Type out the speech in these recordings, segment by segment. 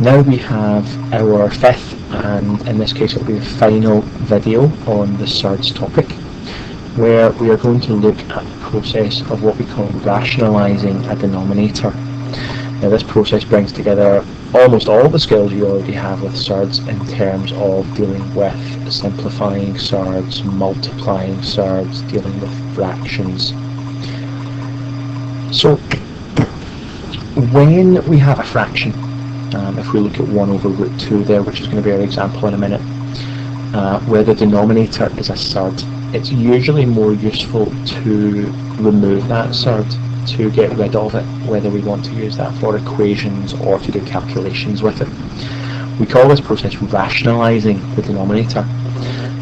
Now we have our fifth, and in this case it'll be the final video on the Surds topic, where we are going to look at the process of what we call rationalising a denominator. Now this process brings together almost all the skills you already have with Surds in terms of dealing with simplifying Surds, multiplying Surds, dealing with fractions. So when we have a fraction, if we look at 1 over root 2 there, which is going to be our example in a minute, where the denominator is a surd, it's usually more useful to remove that surd, to get rid of it, whether we want to use that for equations or to do calculations with it. We call this process rationalising the denominator,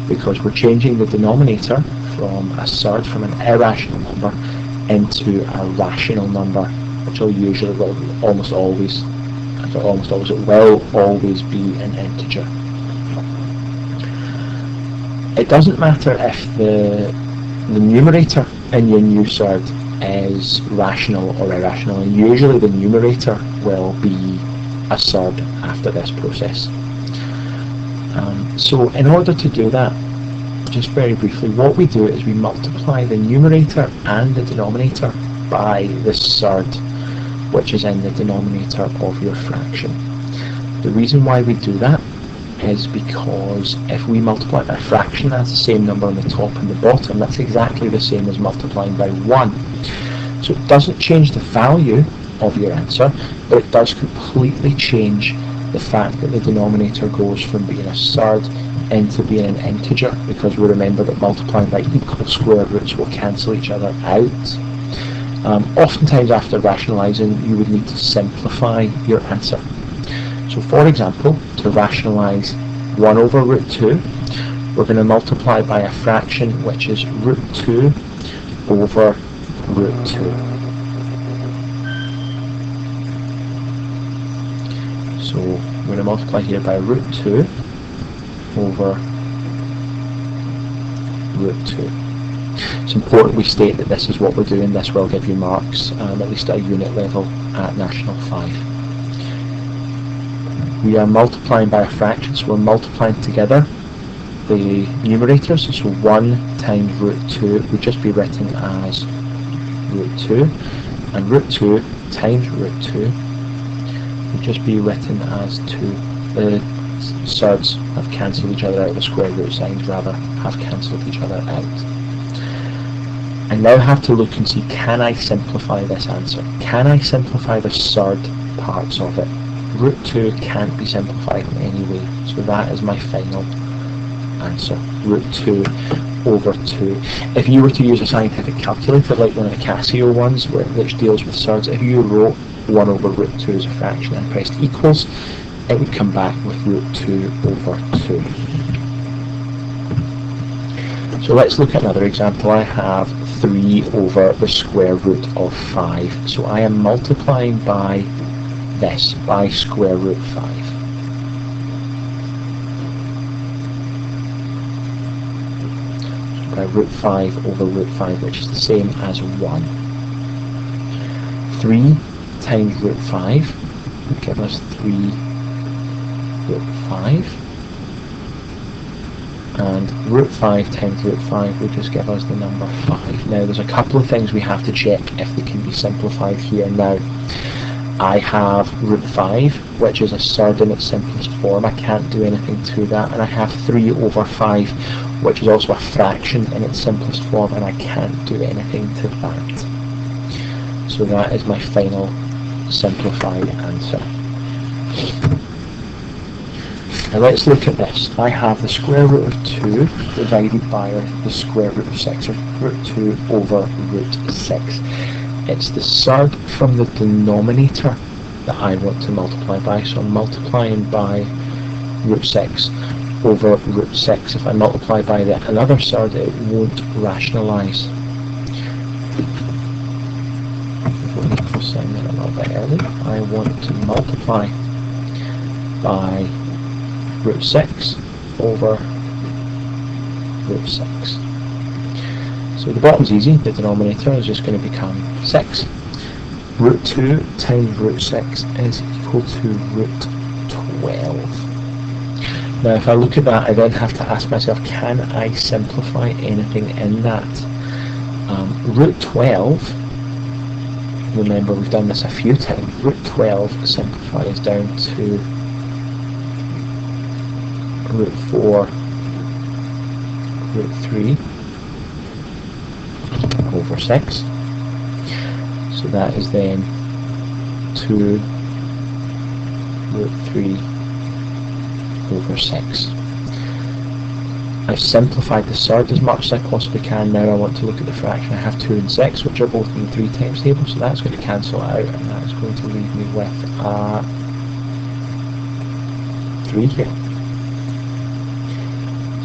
because we're changing the denominator from a surd, from an irrational number, into a rational number, which will usually almost always be an integer. It doesn't matter if the numerator in your new surd is rational or irrational, and usually the numerator will be a surd after this process. So in order to do that, just very briefly, what we do is we multiply the numerator and the denominator by the surd, which is in the denominator of your fraction. The reason why we do that is because if we multiply by a fraction, that's the same number on the top and the bottom. That's exactly the same as multiplying by 1. So it doesn't change the value of your answer, but it does completely change the fact that the denominator goes from being a surd into being an integer, because we remember that multiplying by equal square roots will cancel each other out. Oftentimes after rationalising, you would need to simplify your answer. So for example, to rationalise 1 over root 2, we're going to multiply by a fraction which is root 2 over root 2. So we're going to multiply here by root 2 over root 2. It's important we state that this is what we're doing. This will give you marks, at least at a unit level at National 5. We are multiplying by a fraction, so we're multiplying together the numerators. So 1 times root 2 would just be written as root 2, and root 2 times root 2 would just be written as 2. The surds have cancelled each other out, the square root signs rather have cancelled each other out. I now have to look and see, can I simplify this answer? Can I simplify the surd parts of it? Root 2 can't be simplified in any way, so that is my final answer, root 2 over 2. If you were to use a scientific calculator like one of the Casio ones, which deals with surds, if you wrote 1 over root 2 as a fraction and pressed equals, it would come back with root 2 over 2. So let's look at another example. I have 3 over the square root of 5. So I am multiplying by this, by square root 5. So by root 5 over root 5, which is the same as 1. 3 times root 5 would give us 3 root 5. And root 5 times root 5 would just give us the number 5. Now there's a couple of things we have to check if they can be simplified here now. I have root 5, which is a surd in its simplest form. I can't do anything to that. And I have 3 over 5, which is also a fraction in its simplest form, and I can't do anything to that. So that is my final simplified answer. Now let's look at this. I have the square root of 2 divided by the square root of 6, or root 2 over root 6. It's the surd from the denominator that I want to multiply by, so I'm multiplying by root 6 over root 6. If I multiply by another surd, it won't rationalise. Sign that a little bit early. I want to multiply by root 6 over root 6. So the bottom's easy, the denominator is just going to become 6. Root 2 times root 6 is equal to root 12. Now if I look at that, I then have to ask myself, can I simplify anything in that? Root 12, remember we've done this a few times, root 12 simplifies down to root 4, root 3 over 6. So that is then 2 root 3 over 6. I've simplified the surd as much as I possibly can. Now I want to look at the fraction. I have 2 and 6, which are both in the 3 times table, so that's going to cancel out, and that's going to leave me with 3 here.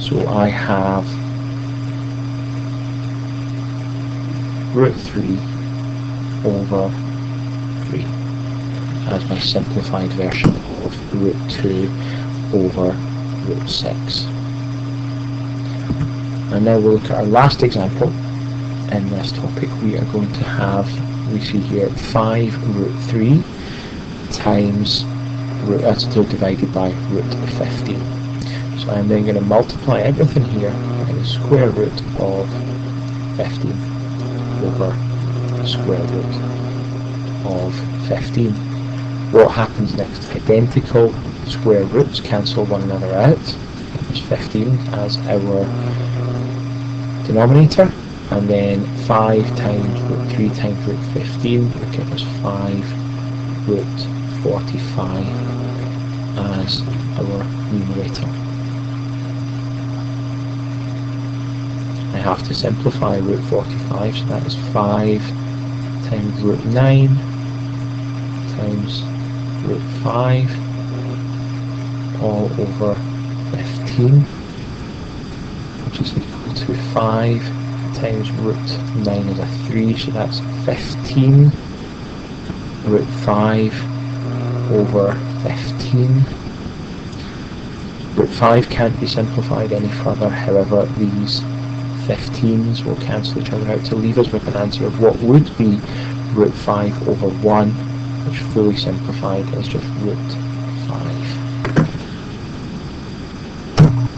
So I have root 3 over 3 as my simplified version of root 2 over root 6. And now we'll look at our last example in this topic. We are going to have, we see here, 5 root 3 times root, that's divided by root 15. So I'm then going to multiply everything here by the square root of 15 over the square root of 15. What happens next? Identical square roots cancel one another out. There's 15 as our denominator, and then 5 times root 3 times root 15 will give us 5 root 45 as our numerator. I have to simplify root 45, so that is 5 times root 9 times root 5 all over 15, which is equal to 5 times root 9 is a 3, so that's 15 root 5 over 15. Root 5 can't be simplified any further, however these 15s will cancel each other out to leave us with an answer of what would be root 5 over 1, which fully simplified is just root 5.